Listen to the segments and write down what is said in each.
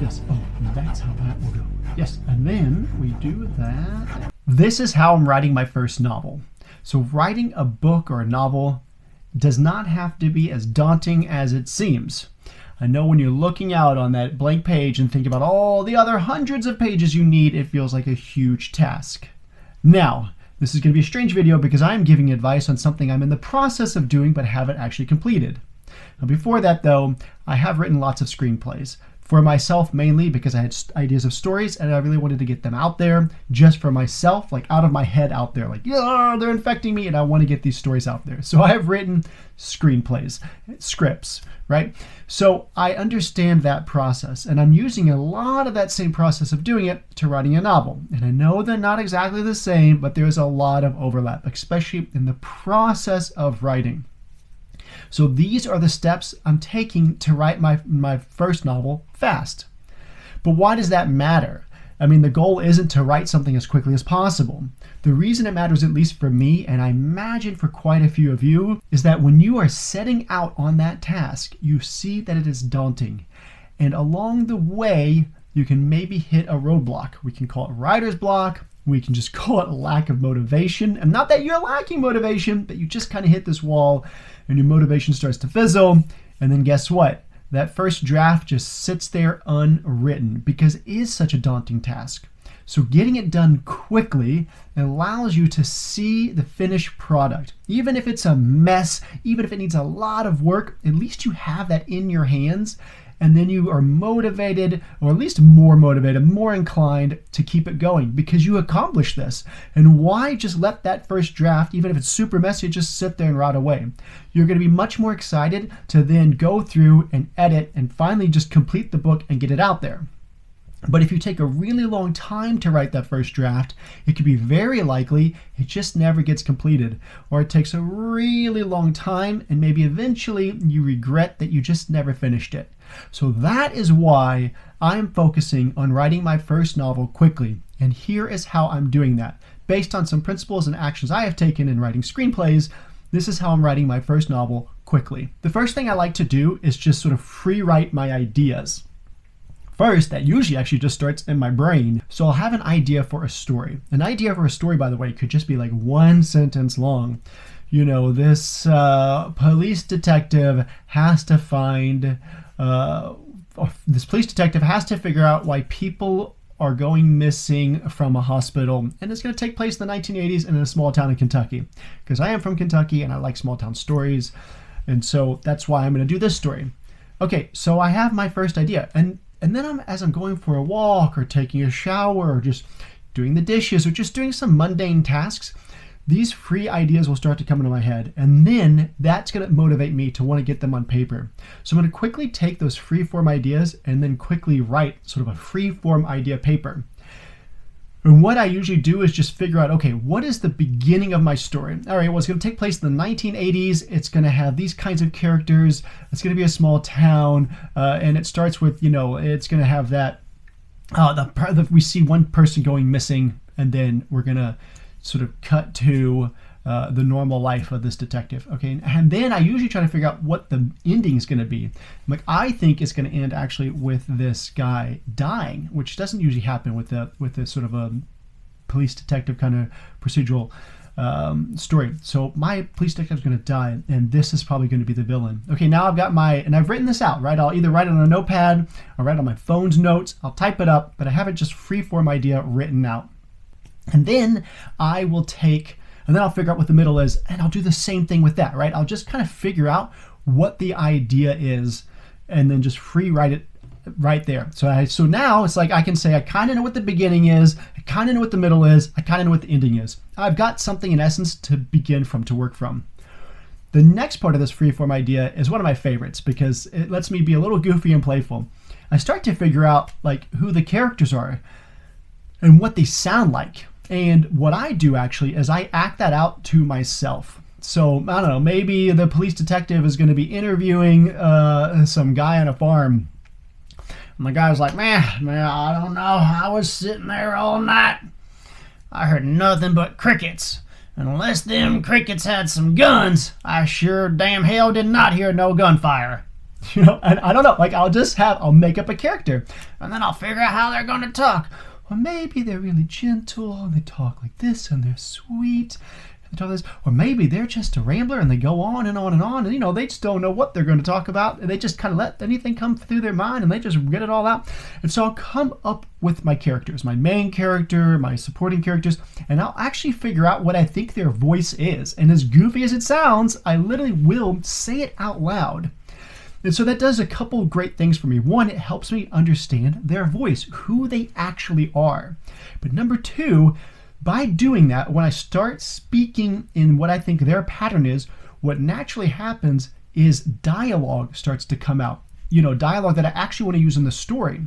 Yes. Oh, that's how that will go. Yes. And then we do that. This is how I'm writing my first novel. So writing a book or a novel does not have to be as daunting as it seems. I know when you're looking out on that blank page and think about all the other hundreds of pages you need, it feels like a huge task. Now, this is going to be a strange video because I'm giving advice on something I'm in the process of doing but haven't actually completed. Now, before that though, I have written lots of screenplays. For myself mainly because I had ideas of stories and I really wanted to get them out there just for myself, like out of my head out there, like, yeah, they're infecting me and I want to get these stories out there. So I have written screenplays, scripts, right? So I understand that process and I'm using a lot of that same process of doing it to writing a novel. And I know they're not exactly the same, but there's a lot of overlap, especially in the process of writing. So these are the steps I'm taking to write my first novel fast. But why does that matter? I mean, the goal isn't to write something as quickly as possible. The reason it matters, at least for me, and I imagine for quite a few of you, is that when you are setting out on that task, you see that it is daunting. And along the way, you can maybe hit a roadblock. We can call it writer's block. We can just call it lack of motivation. And not that you're lacking motivation, but you just kind of hit this wall and your motivation starts to fizzle. And then guess what? That first draft just sits there unwritten because it is such a daunting task. So getting it done quickly allows you to see the finished product. Even if it's a mess, even if it needs a lot of work, at least you have that in your hands. And then you are motivated, or at least more motivated, more inclined to keep it going because you accomplished this. And why just let that first draft, even if it's super messy, just sit there and rot away? You're going to be much more excited to then go through and edit and finally just complete the book and get it out there. But if you take a really long time to write that first draft, it could be very likely it just never gets completed. Or it takes a really long time and maybe eventually you regret that you just never finished it. So that is why I'm focusing on writing my first novel quickly. And here is how I'm doing that. Based on some principles and actions I have taken in writing screenplays, this is how I'm writing my first novel quickly. The first thing I like to do is just sort of free write my ideas. First, that usually actually just starts in my brain. So I'll have an idea for a story. An idea for a story, by the way, could just be like one sentence long. You know, this police detective has to find, this police detective has to figure out why people are going missing from a hospital. And it's going to take place in the 1980s in a small town in Kentucky. Because I am from Kentucky and I like small town stories. And so that's why I'm going to do this story. Okay, so I have my first idea. And then as I'm going for a walk or taking a shower or just doing the dishes or just doing some mundane tasks, these free ideas will start to come into my head. And then that's going to motivate me to want to get them on paper. So I'm going to quickly take those free form ideas and then quickly write sort of a free form idea paper. And what I usually do is just figure out, okay, what is the beginning of my story? All right, well, it's going to take place in the 1980s. It's going to have these kinds of characters. It's going to be a small town. And it starts with, you know, it's going to have that, we see one person going missing, and then we're going to sort of cut to the normal life of this detective. Okay, and then I usually try to figure out what the ending is going to be. Like, I think it's going to end actually with this guy dying, which doesn't usually happen with a sort of a police detective kind of procedural story. So my police detective is going to die, and this is probably going to be the villain. Okay, now I've got and I've written this out, right? I'll either write it on a notepad, I'll write it on my phone's notes, I'll type it up, but I have it just free form idea written out. And then I'll figure out what the middle is, and I'll do the same thing with that, right? I'll just kind of figure out what the idea is and then just free write it right there. So now it's like I can say I kind of know what the beginning is, I kind of know what the middle is, I kind of know what the ending is. I've got something in essence to begin from, to work from. The next part of this freeform idea is one of my favorites because it lets me be a little goofy and playful. I start to figure out like who the characters are and what they sound like. And what I do actually is I act that out to myself. So, I don't know, maybe the police detective is going to be interviewing some guy on a farm. And the guy was like, man, I don't know. I was sitting there all night. I heard nothing but crickets. And unless them crickets had some guns, I sure damn hell did not hear no gunfire. And I don't know, like I'll make up a character and then I'll figure out how they're going to talk. Or maybe they're really gentle and they talk like this and they're sweet. Or maybe they're just a rambler and they go on and on and on and they just don't know what they're going to talk about and they just kind of let anything come through their mind and they just get it all out. And so I'll come up with my characters, my main character, my supporting characters, and I'll actually figure out what I think their voice is. And as goofy as it sounds, I literally will say it out loud. And so that does a couple great things for me. One, it helps me understand their voice, who they actually are. But number two, by doing that, when I start speaking in what I think their pattern is, what naturally happens is dialogue starts to come out. Dialogue that I actually want to use in the story.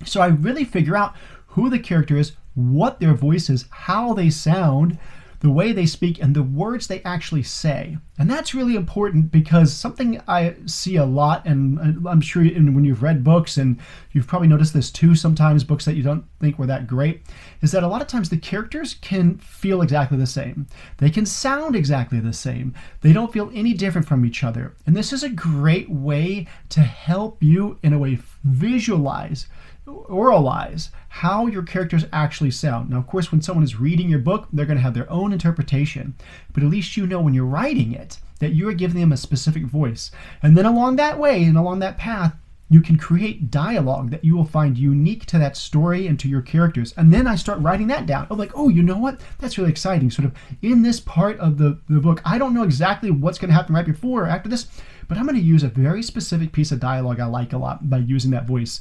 So I really figure out who the character is, what their voice is, how they sound, the way they speak, and the words they actually say. And that's really important because something I see a lot, and I'm sure when you've read books, and you've probably noticed this too sometimes, books that you don't think were that great, is that a lot of times the characters can feel exactly the same. They can sound exactly the same. They don't feel any different from each other. And this is a great way to help you, in a way, visualize, oralize how your characters actually sound. Now, of course, when someone is reading your book, they're going to have their own interpretation, but at least when you're writing it that you are giving them a specific voice. And then along that way and along that path, you can create dialogue that you will find unique to that story and to your characters. And then I start writing that down. I'm like, oh, you know what? That's really exciting. Sort of in this part of the book, I don't know exactly what's going to happen right before or after this, but I'm going to use a very specific piece of dialogue I like a lot by using that voice.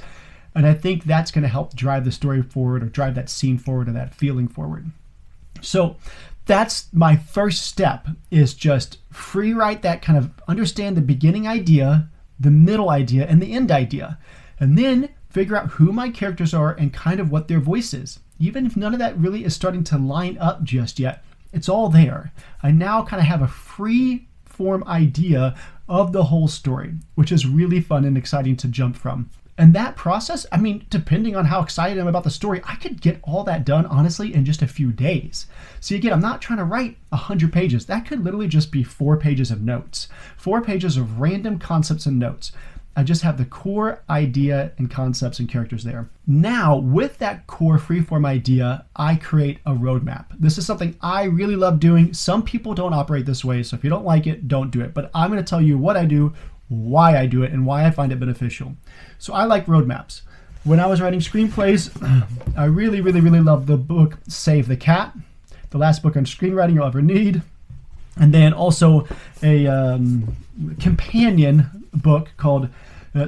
And I think that's going to help drive the story forward or drive that scene forward or that feeling forward. So that's my first step, is just free write that, kind of understand the beginning idea, the middle idea, and the end idea. And then figure out who my characters are and kind of what their voice is. Even if none of that really is starting to line up just yet, it's all there. I now kind of have a free form idea of the whole story, which is really fun and exciting to jump from. And that process, depending on how excited I'm about the story, I could get all that done, honestly, in just a few days. See, again, I'm not trying to write 100 pages. That could literally just be 4 pages of notes, 4 pages of random concepts and notes. I just have the core idea and concepts and characters there. Now, with that core freeform idea, I create a roadmap. This is something I really love doing. Some people don't operate this way, so if you don't like it, don't do it. But I'm going to tell you what I do, why I do it, and why I find it beneficial. So I like roadmaps. When I was writing screenplays, I really, really, really loved the book Save the Cat, the last book on screenwriting you'll ever need. And then also a companion book called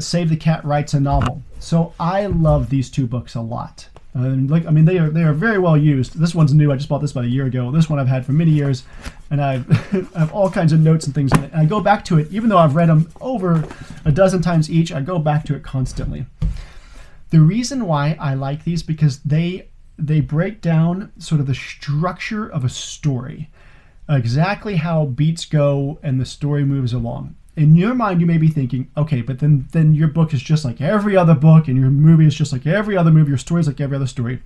Save the Cat Writes a Novel. So I love these 2 books a lot. They are very well used. This one's new. I just bought this about a year ago. This one I've had for many years, and I have all kinds of notes and things in it. And I go back to it, even though I've read them over a dozen times each. I go back to it constantly. The reason why I like these, because they break down sort of the structure of a story, exactly how beats go and the story moves along. In your mind, you may be thinking, okay, but then your book is just like every other book, and your movie is just like every other movie, your story is like every other story.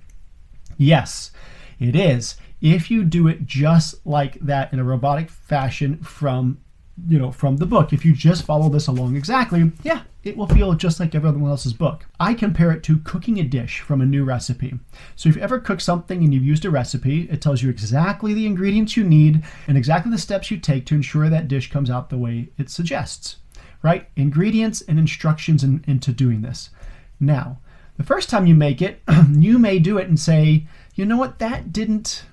Yes, it is. If you do it just like that in a robotic fashion from the book, if you just follow this along exactly, yeah, it will feel just like everyone else's book. I compare it to cooking a dish from a new recipe. So if you ever cook something and you've used a recipe, it tells you exactly the ingredients you need and exactly the steps you take to ensure that dish comes out the way it suggests, right? Ingredients and instructions into doing this. Now, the first time you make it, you may do it and say, you know what, that didn't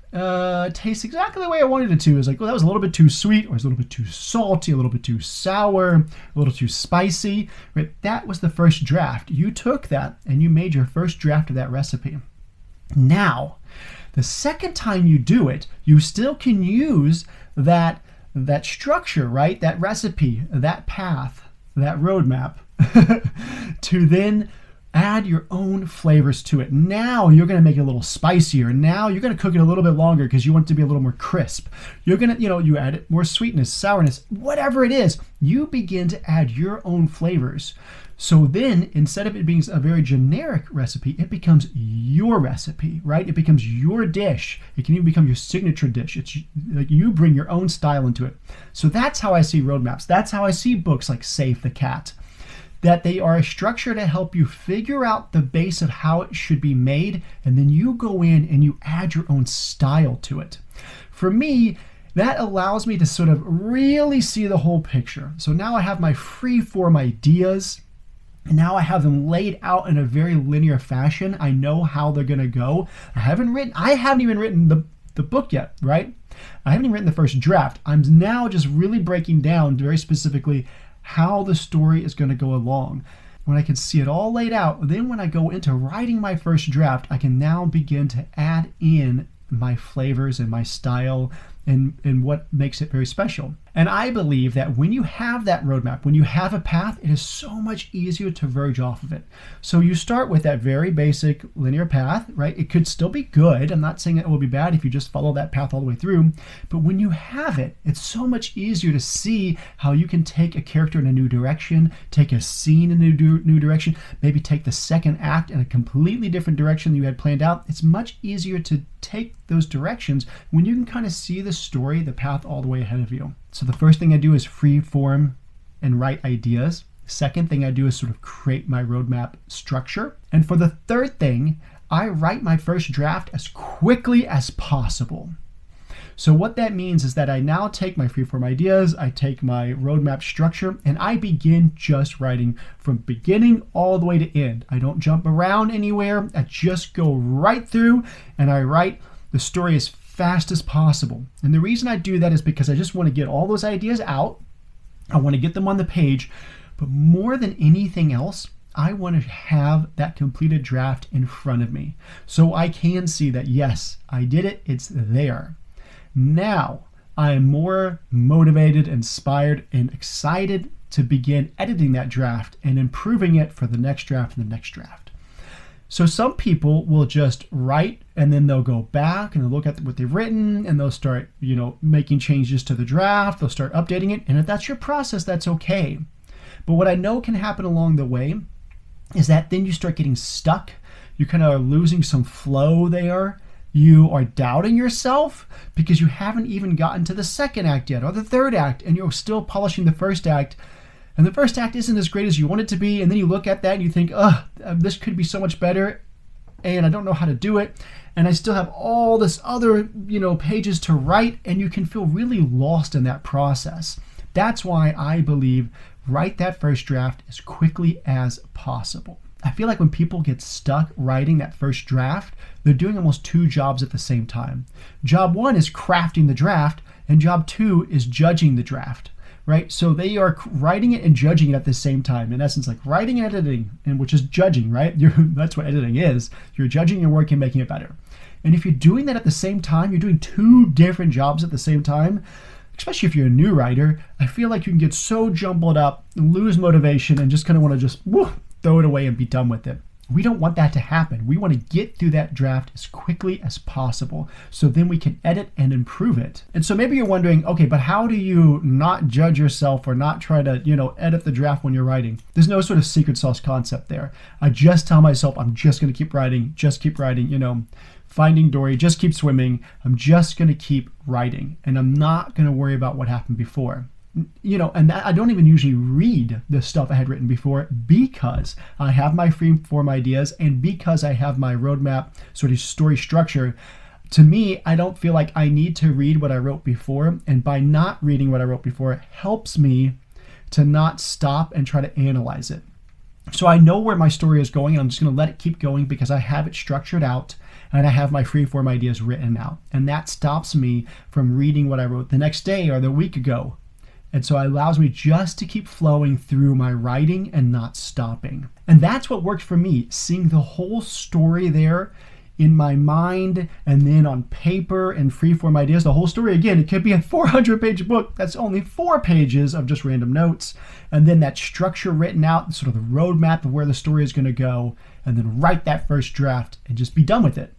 taste exactly the way I wanted it to. It's like, well, that was a little bit too sweet, or it's a little bit too salty, a little bit too sour, a little too spicy. Right? That was the first draft. You took that and you made your first draft of that recipe. Now, the second time you do it, you still can use that structure, right? That recipe, that path, that roadmap to then add your own flavors to it. Now you're going to make it a little spicier. Now you're going to cook it a little bit longer because you want it to be a little more crisp. You're going to, you add more sweetness, sourness, whatever it is. You begin to add your own flavors. So then, instead of it being a very generic recipe, it becomes your recipe, right? It becomes your dish. It can even become your signature dish. It's like you bring your own style into it. So that's how I see roadmaps. That's how I see books like Save the Cat. that they are a structure to help you figure out the base of how it should be made, and then you go in and you add your own style to it. For me, that allows me to sort of really see the whole picture. So now I have my free form ideas, and now I have them laid out in a very linear fashion. I know how they're going to go. I haven't even written the book yet, right? I haven't even written the first draft. I'm now just really breaking down very specifically how the story is going to go along. When I can see it all laid out, then when I go into writing my first draft, I can now begin to add in my flavors and my style and what makes it very special. And I believe that when you have that roadmap, when you have a path, it is so much easier to verge off of it. So you start with that very basic linear path, right? It could still be good. I'm not saying it will be bad if you just follow that path all the way through. But when you have it, it's so much easier to see how you can take a character in a new direction, take a scene in a new direction, maybe take the second act in a completely different direction than you had planned out. It's much easier to take those directions when you can kind of see the story, the path all the way ahead of you. So the first thing I do is free form and write ideas. Second thing I do is sort of create my roadmap structure. And for the third thing, I write my first draft as quickly as possible. So what that means is that I now take my freeform ideas, I take my roadmap structure, and I begin just writing from beginning all the way to end. I don't jump around anywhere. I just go right through and I write the story as fast as possible. And the reason I do that is because I just want to get all those ideas out. I want to get them on the page. But more than anything else, I want to have that completed draft in front of me so I can see that, yes, I did it. It's there. Now I am more motivated, inspired, and excited to begin editing that draft and improving it for the next draft and the next draft. So some people will just write and then they'll go back and they'll look at what they've written and they'll start, making changes to the draft. They'll start updating it. And if that's your process, that's okay. But what I know can happen along the way is that then you start getting stuck. You kind of are losing some flow there. You are doubting yourself because you haven't even gotten to the second act yet or the third act, and you're still polishing the first act. And the first act isn't as great as you want it to be. And then you look at that and you think, this could be so much better. And I don't know how to do it. And I still have all this other, pages to write. And you can feel really lost in that process. That's why I believe write that first draft as quickly as possible. I feel like when people get stuck writing that first draft, they're doing almost two jobs at the same time. Job one is crafting the draft, and job two is judging the draft, right? So they are writing it and judging it at the same time. In essence, like writing and editing, and which is judging, right? That's what editing is. You're judging your work and making it better. And if you're doing that at the same time, you're doing two different jobs at the same time, especially if you're a new writer, I feel like you can get so jumbled up, lose motivation, and just kind of want to throw it away and be done with it. We don't want that to happen. We want to get through that draft as quickly as possible so then we can edit and improve it. And so maybe you're wondering, okay, but how do you not judge yourself or not try to, edit the draft when you're writing? There's no sort of secret sauce concept there. I just tell myself I'm just going to keep writing, Finding Dory, just keep swimming. I'm just going to keep writing and I'm not going to worry about what happened before. And I don't even usually read the stuff I had written before because I have my free form ideas and because I have my roadmap sort of story structure. To me, I don't feel like I need to read what I wrote before. And by not reading what I wrote before, it helps me to not stop and try to analyze it. So I know where my story is going and I'm just going to let it keep going because I have it structured out and I have my freeform ideas written out. And that stops me from reading what I wrote the next day or the week ago. And so it allows me just to keep flowing through my writing and not stopping. And that's what worked for me, seeing the whole story there in my mind and then on paper and freeform ideas. The whole story, again, it could be a 400-page book. That's only 4 pages of just random notes. And then that structure written out, sort of the roadmap of where the story is going to go, and then write that first draft and just be done with it.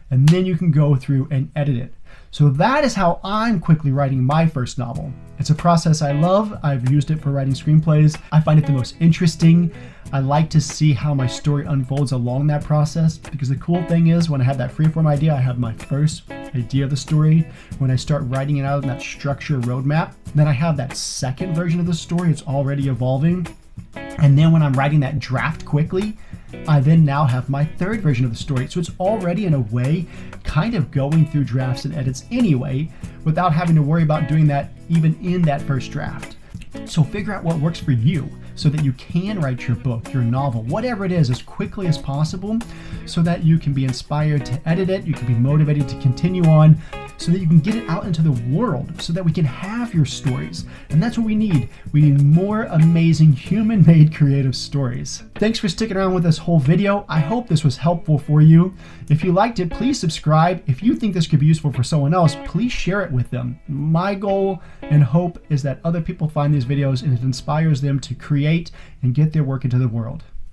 And then you can go through and edit it. So that is how I'm quickly writing my first novel. It's a process I love. I've used it for writing screenplays. I find it the most interesting. I like to see how my story unfolds along that process because the cool thing is when I have that freeform idea, I have my first idea of the story. When I start writing it out in that structure roadmap, then I have that second version of the story. It's already evolving. And then when I'm writing that draft quickly, I then now have my third version of the story. So it's already, in a way, kind of going through drafts and edits anyway, without having to worry about doing that even in that first draft. So figure out what works for you so that you can write your book, your novel, whatever it is, as quickly as possible, so that you can be inspired to edit it, you can be motivated to continue on, so that you can get it out into the world, so that we can have your stories. And that's what we need. We need more amazing human-made creative stories. Thanks for sticking around with this whole video. I hope this was helpful for you. If you liked it, please subscribe. If you think this could be useful for someone else, please share it with them. My goal and hope is that other people find these videos and it inspires them to create and get their work into the world.